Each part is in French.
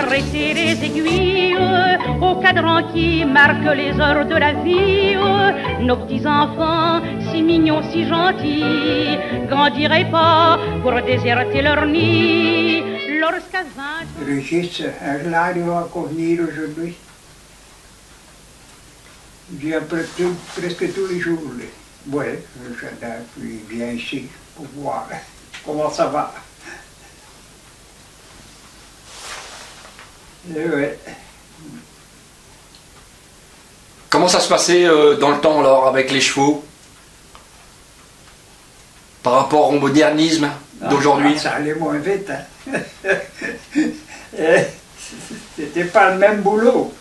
arrêtez les aiguilles au cadran qui marque les heures de la vie. Nos petits enfants, si mignons, si gentils, grandiraient pas pour déserter leur nid. Lorsqu'à 20 ans... Régis, là, il va encore venir aujourd'hui. Il vient presque tous les jours. Oui, le jardin, puis il vient ici pour voir comment ça va. Et ouais. Comment ça se passait dans le temps alors avec les chevaux par rapport au modernisme d'aujourd'hui? Ça allait moins vite. Hein. C'était pas le même boulot.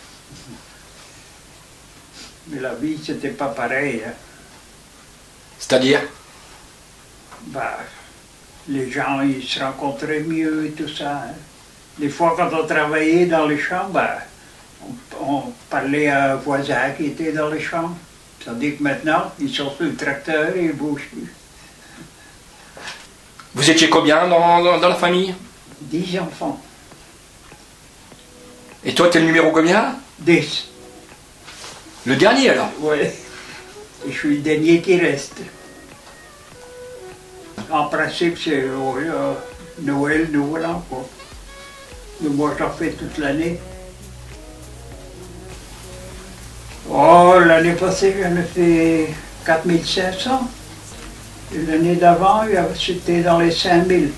Mais la vie, c'était pas pareil. Hein. C'est-à-dire? Bah, les gens, ils se rencontraient mieux et tout ça. Hein. Des fois, quand on travaillait dans les champs, bah, on parlait à un voisin qui était dans les champs. Tandis que maintenant, ils sont sur le tracteur et ils bougent plus. Vous étiez combien dans la famille? 10 enfants. Et toi, t'es le numéro combien? 10. Le dernier alors? Oui. Et je suis le dernier qui reste. En principe, c'est Noël, Nouvel An, quoi. Mais moi, j'en fais toute l'année. Oh, l'année passée, j'en ai fait 4500. Et l'année d'avant, c'était dans les 5000.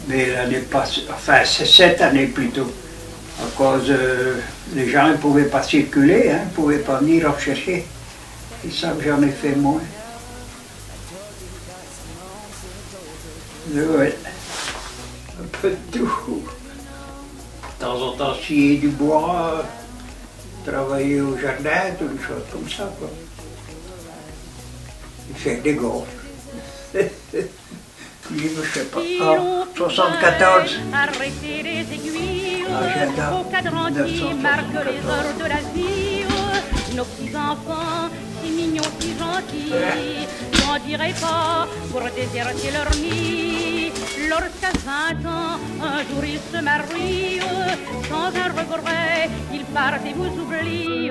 Mais l'année passée, enfin, c'est cette année plutôt. À cause, les gens ne pouvaient pas circuler, hein, ne pouvaient pas venir en chercher. C'est ça que j'en ai fait moins. Ouais. Un peu de tout. De temps en temps, scier du bois, travailler au jardin, toutes les choses comme ça, quoi. Et faire des gaufres. Je sais pas. Ah, 74. Arrêtez les aiguilles Agenda au cadran qui marque les heures de la vie. Nos petits enfants, si mignons, si gentils, n'en diraient pas pour déserter leur nid. Lorsqu'à 20 ans, un jour ils se marient, sans un regret, ils partent et vous oublient.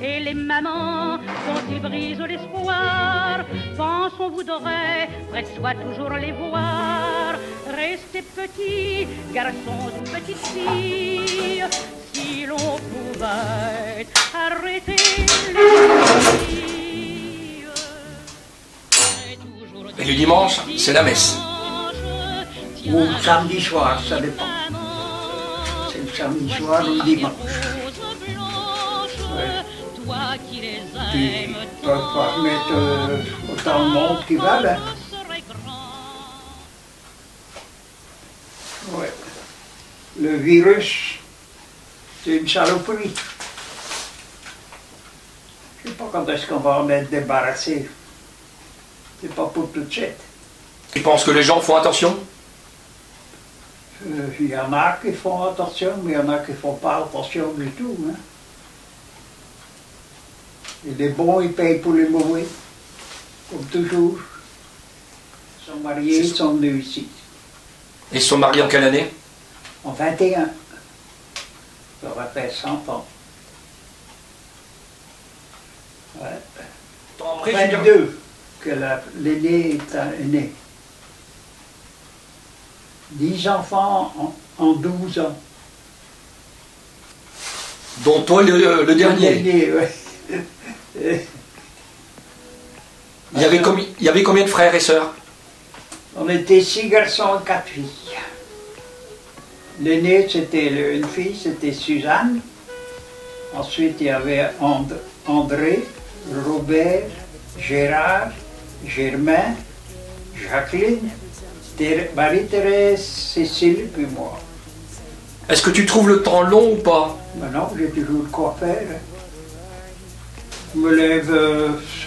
Et les mamans, quand ils brisent l'espoir, pensent on voudrait près de soi toujours les voir. Restez petits, garçons ou petites filles, si l'on pouvait arrêter les filles. Et le dimanche, c'est la messe. Ou le samedi soir, ça dépend. C'est le samedi soir ou le dimanche. Ouais. Puis, ils ne peuvent pas mettre autant de monde qui va là. Ouais. Le virus, c'est une saloperie. Je ne sais pas quand est-ce qu'on va en être débarrassé. C'est pas pour tout de suite. Tu penses que les gens font attention? Il y en a qui font attention, mais il y en a qui ne font pas attention du tout. Hein. Et les bons, ils payent pour les mauvais, comme toujours. Ils sont mariés, ils sont venus ici. Ils se sont mariés en quelle année? En 21. Ça va faire 100 ans. Ouais. En 22 que l'aîné est né. 10 enfants en 12 ans. Dont toi le dernier. Le dernier, ouais. Il y avait combien de frères et sœurs? On était 6 garçons et 4 filles. L'aîné, c'était une fille, c'était Suzanne. Ensuite, il y avait André, Robert, Gérard, Germain, Jacqueline, Marie-Thérèse, Cécile, puis moi. Est-ce que tu trouves le temps long ou pas? Ben non, j'ai toujours de quoi faire. Je me lève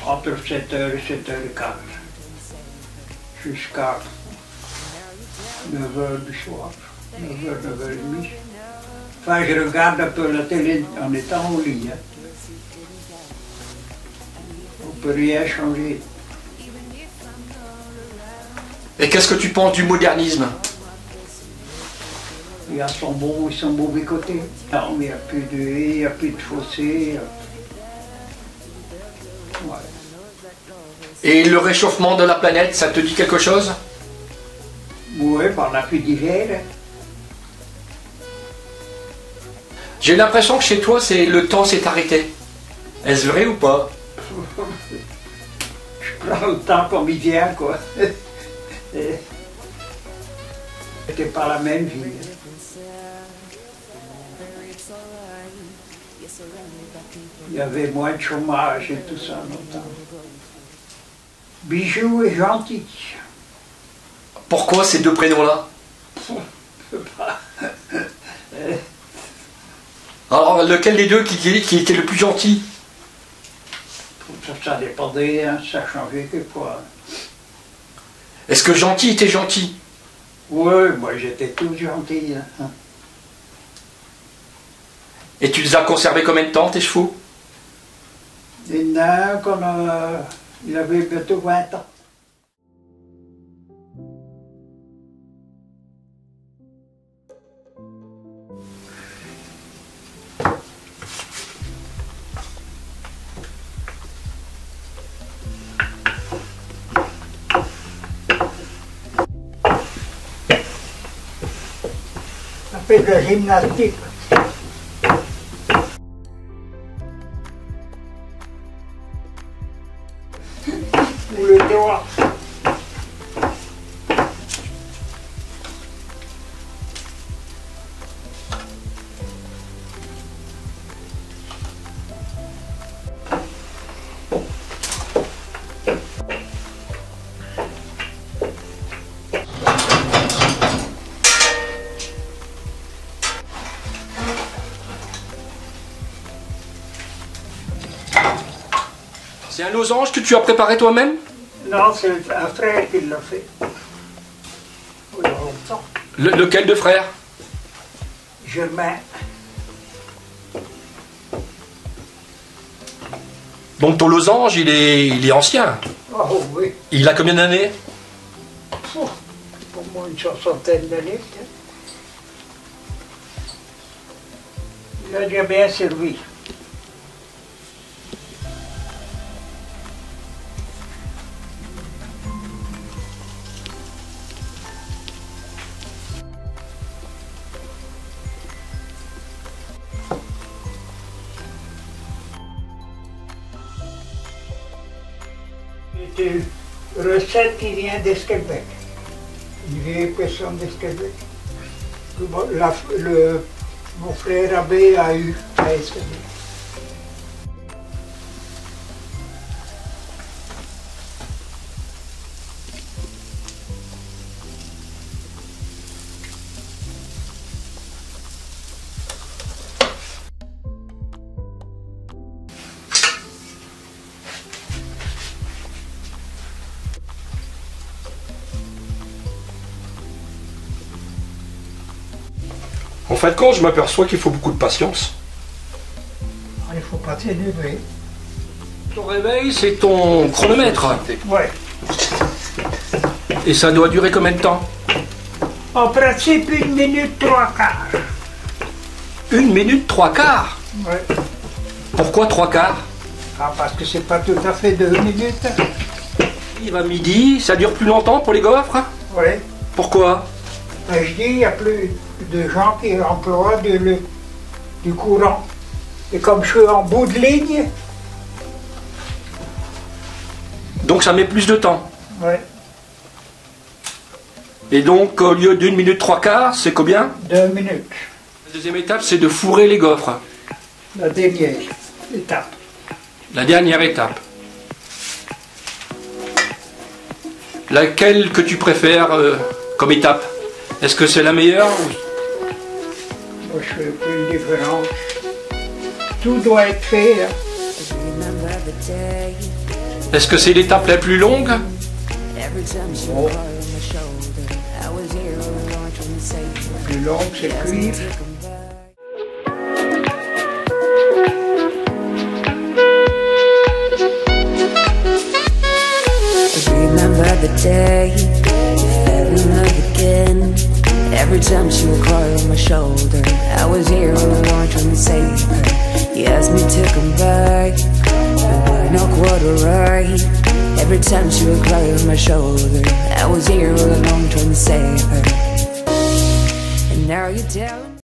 entre 7h et 7h15. Jusqu'à 9h du soir. 9h, 9h30. Enfin, je regarde un peu la télé en étant au lit. Hein. On ne peut rien changer. Et qu'est-ce que tu penses du modernisme? Il y a son bon et son mauvais côté. Non, mais il n'y a plus de haies, il n'y a plus de fossés. Ouais. Et le réchauffement de la planète, ça te dit quelque chose? Oui, on n'a plus d'hiver. J'ai l'impression que chez toi, le temps s'est arrêté. Est-ce vrai ou pas? Je prends le temps comme il vient, quoi. C'était pas la même vie. Il y avait moins de chômage et tout ça longtemps. Bijou et Gentil. Pourquoi ces deux prénoms-là? Alors, lequel des deux qui était le plus gentil? Ça dépendait, hein, ça changeait quelquefois. Est-ce que Gentil était gentil? Oui, moi j'étais tout gentil. Hein. Et tu les as conservés combien de temps, tes chevaux? Il y en a un il avait bientôt 20 ans. Ça fait de la gymnastique. Ou le doigt. C'est un losange que tu as préparé toi-même? Non, c'est un frère qui l'a fait. Il y a longtemps. Lequel de frère? Germain. Donc ton losange, il est ancien. Oh oui. Il a combien d'années? Oh, pour moi une soixantaine d'années peut-être. Il a déjà bien servi. C'est une recette qui vient d'Esquelbec, une vieille personne d'Esquelbec. Mon frère abbé a eu à Esquelbec. En fin de compte, je m'aperçois qu'il faut beaucoup de patience. Il ne faut pas s'énerver. Ton réveil, c'est ton chronomètre. Ouais. Et ça doit durer combien de temps? En principe, 1 minute 3 quarts. 1 minute 3 quarts? Ouais. Pourquoi 3 quarts? Ah, parce que c'est pas tout à fait 2 minutes. Il va midi, ça dure plus longtemps pour les gaufres? Oui. Pourquoi? Ben, je dis, il n'y a plus de gens qui emploient du courant. Et comme je suis en bout de ligne, Donc ça met plus de temps. ouais, Et donc au lieu d'1 minute 3 quarts, c'est combien? 2 minutes. La deuxième étape, c'est de fourrer les gaufres. La dernière étape. La dernière étape. Laquelle que tu préfères comme étape? Est-ce que c'est la meilleure ou... Moi, je fais plus de différence. Tout doit être fait. Hein. Est-ce que c'est l'étape la plus longue? Bon. La plus longue, c'est le cuivre. Remember the day you fell in love again. Every Every time she would cry on my shoulder, I was here all along trying to save her. You asked me to come back, but we're not quite alright. Every time she would cry on my shoulder, I was here all along trying to save her. And now you're telling me